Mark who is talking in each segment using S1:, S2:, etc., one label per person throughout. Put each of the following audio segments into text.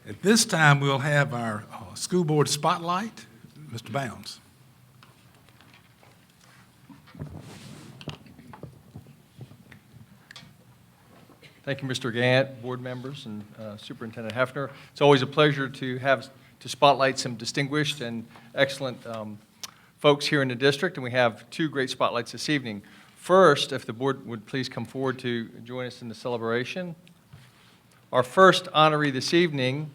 S1: At this time, we'll have our school board spotlight. Mr. Bounds.
S2: Thank you, Mr. Gant, board members, and Superintendent Hefner. It's always a pleasure to spotlight some distinguished and excellent folks here in the district, and we have two great spotlights this evening. First, if the board would please come forward to join us in the celebration. Our first honoree this evening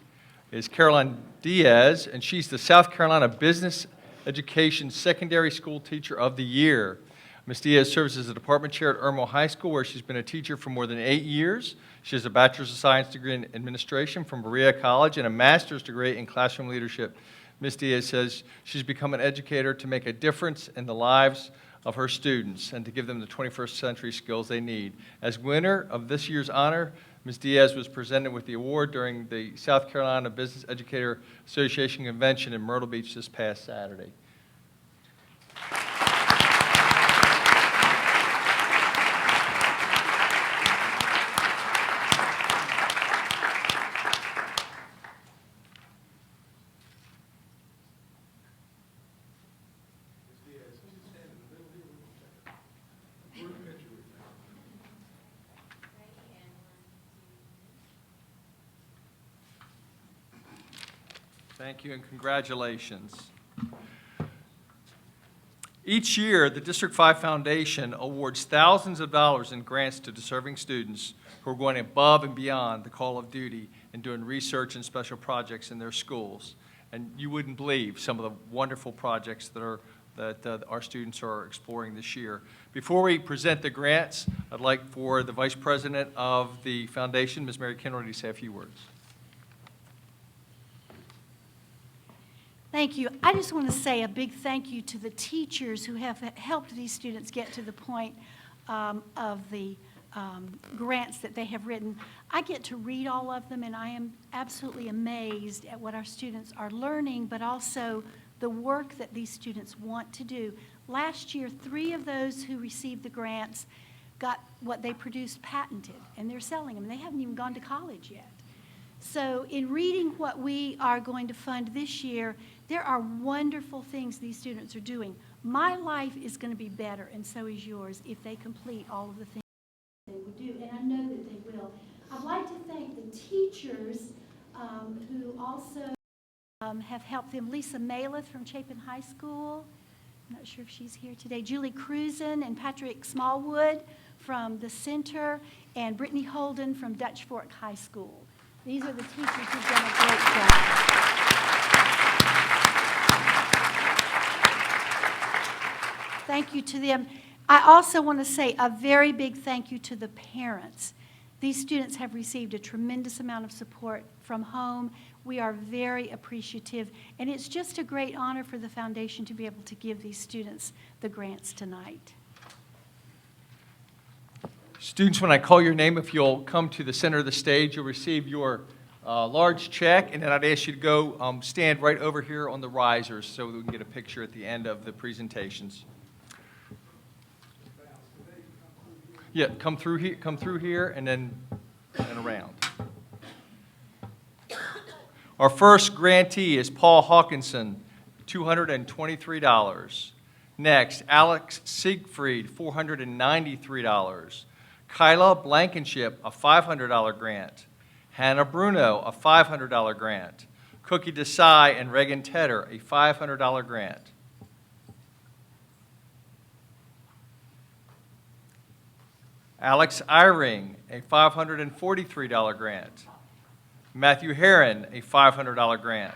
S2: is Caroline Diaz, and she's the South Carolina Business Education Secondary School Teacher of the Year. Ms. Diaz serves as a department chair at Irmo High School, where she's been a teacher for more than 8 years. She has a Bachelor's of Science degree in Administration from Berea College and a Master's degree in Classroom Leadership. Ms. Diaz says she's become an educator to make a difference in the lives of her students and to give them the 21st century skills they need. As winner of this year's honor, Ms. Diaz was presented with the award during the South Carolina Business Educator Association Convention in Myrtle Beach this past Saturday. Thank you and congratulations. Each year, the District 5 Foundation awards thousands of dollars in grants to deserving students who are going above and beyond the call of duty and doing research and special projects in their schools. And you wouldn't believe some of the wonderful projects that our students are exploring this year. Before we present the grants, I'd like for the Vice President of the Foundation, Ms. Mary Kennerly, to say a few words.
S3: Thank you. I just want to say a big thank you to the teachers who have helped these students get to the point of the grants that they have written. I get to read all of them, and I am absolutely amazed at what our students are learning, but also the work that these students want to do. Last year, 3 of those who received the grants got what they produced patented, and they're selling them. They haven't even gone to college yet. So in reading what we are going to fund this year, there are wonderful things these students are doing. My life is going to be better, and so is yours, if they complete all of the things they would do, and I know that they will. I'd like to thank the teachers who also have helped them. Lisa Maleth from Chapin High School. I'm not sure if she's here today. Julie Cruzen and Patrick Smallwood from the center, and Brittany Holden from Dutch Fork High School. These are the teachers who've done a great job. Thank you to them. I also want to say a very big thank you to the parents. These students have received a tremendous amount of support from home. We are very appreciative, and it's just a great honor for the foundation to be able to give these students the grants tonight.
S2: Students, when I call your name, if you'll come to the center of the stage, you'll receive your large check, and then I'd ask you to go stand right over here on the risers so that we can get a picture at the end of the presentations. Yeah, come through here, and then around. Our first grantee is Paul Hawkinson, $223. Next, Alex Siegfried, $493. Kyla Blankenship, a $500 grant. Hannah Bruno, a $500 grant. Cookie Desai and Reagan Tedder, a $500 grant. Alex Eyring, a $543 grant. Matthew Heron, a $500 grant.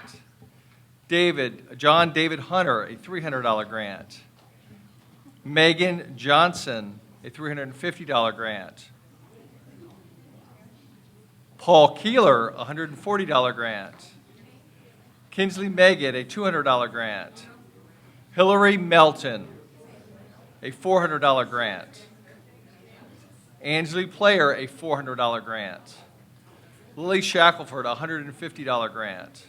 S2: John David Hunter, a $300 grant. Megan Johnson, a $350 grant. Paul Keeler, a $140 grant. Kinsley Meggett, a $200 grant. Hillary Melton, a $400 grant. Ansley Player, a $400 grant. Lily Shackelford, a $150 grant.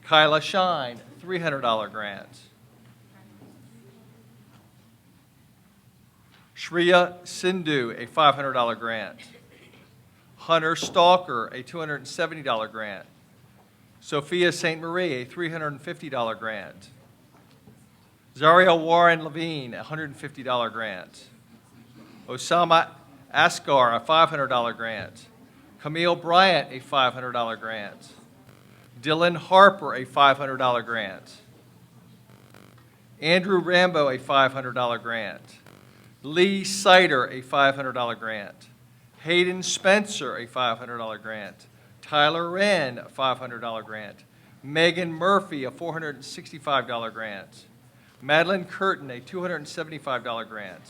S2: Kyla Shine, $300 grant. Shreya Sindhu, a $500 grant. Hunter Stalker, a $270 grant. Sophia St. Marie, a $350 grant. Zariel Warren Levine, a $150 grant. Osama Asghar, a $500 grant. Camille Bryant, a $500 grant. Dylan Harper, a $500 grant. Andrew Rambo, a $500 grant. Lee Sider, a $500 grant. Hayden Spencer, a $500 grant. Tyler Wren, a $500 grant. Megan Murphy, a $465 grant. Madeline Curtin, a $275 grant.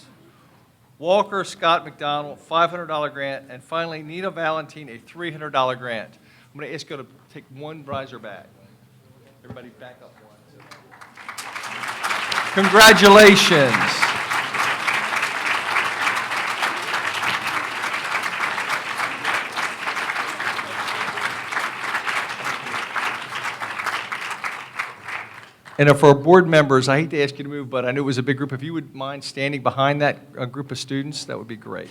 S2: Walker Scott McDonald, $500 grant. And finally, Nina Valentine, a $300 grant. I'm going to ask you to take one riser back. Everybody back up one. Congratulations. And for our board members, I hate to ask you to move, but I knew it was a big group. If you would mind standing behind that group of students, that would be great.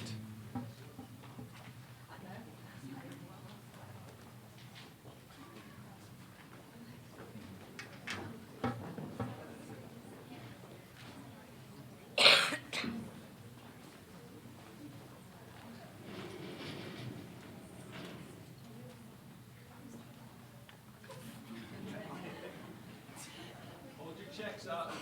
S2: Hold your checks up.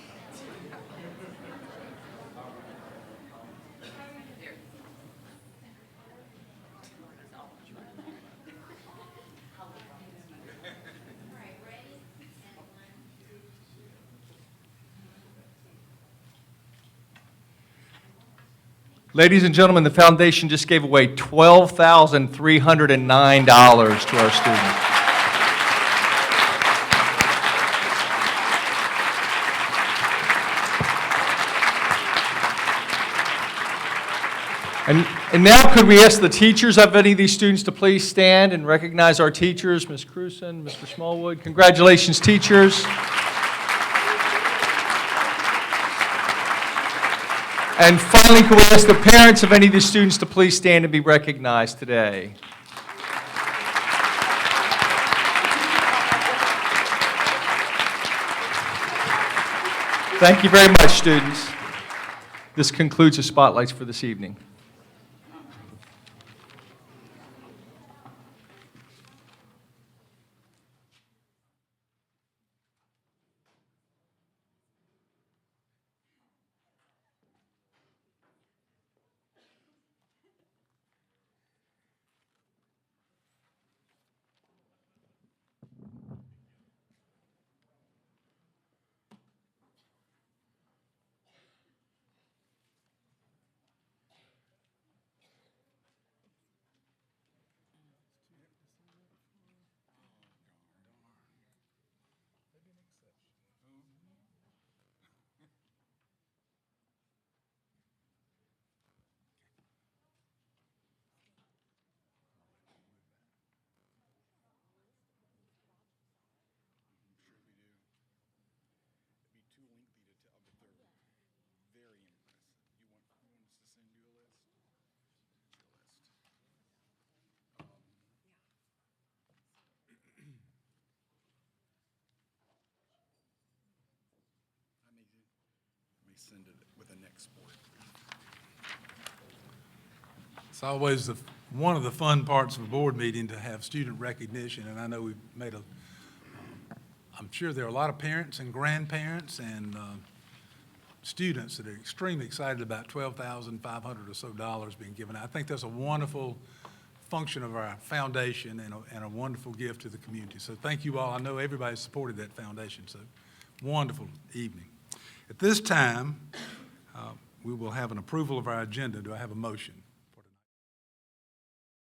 S2: Ladies and gentlemen, the foundation just gave away $12,309 to our students. And now could we ask the teachers of any of these students to please stand and recognize our teachers, Ms. Cruson, Mr. Smallwood. Congratulations, teachers. And finally, could we ask the parents of any of these students to please stand and be recognized today? Thank you very much, students. This concludes the spotlights for this evening.
S1: Send it with an export. It's always one of the fun parts of a board meeting to have student recognition, and I know we've made I'm sure there are a lot of parents and grandparents and students that are extremely excited about $12,500 or so being given. I think that's a wonderful function of our foundation and a wonderful gift to the community. So thank you all. I know everybody supported that foundation, so wonderful evening. At this time, we will have an approval of our agenda. Do I have a motion?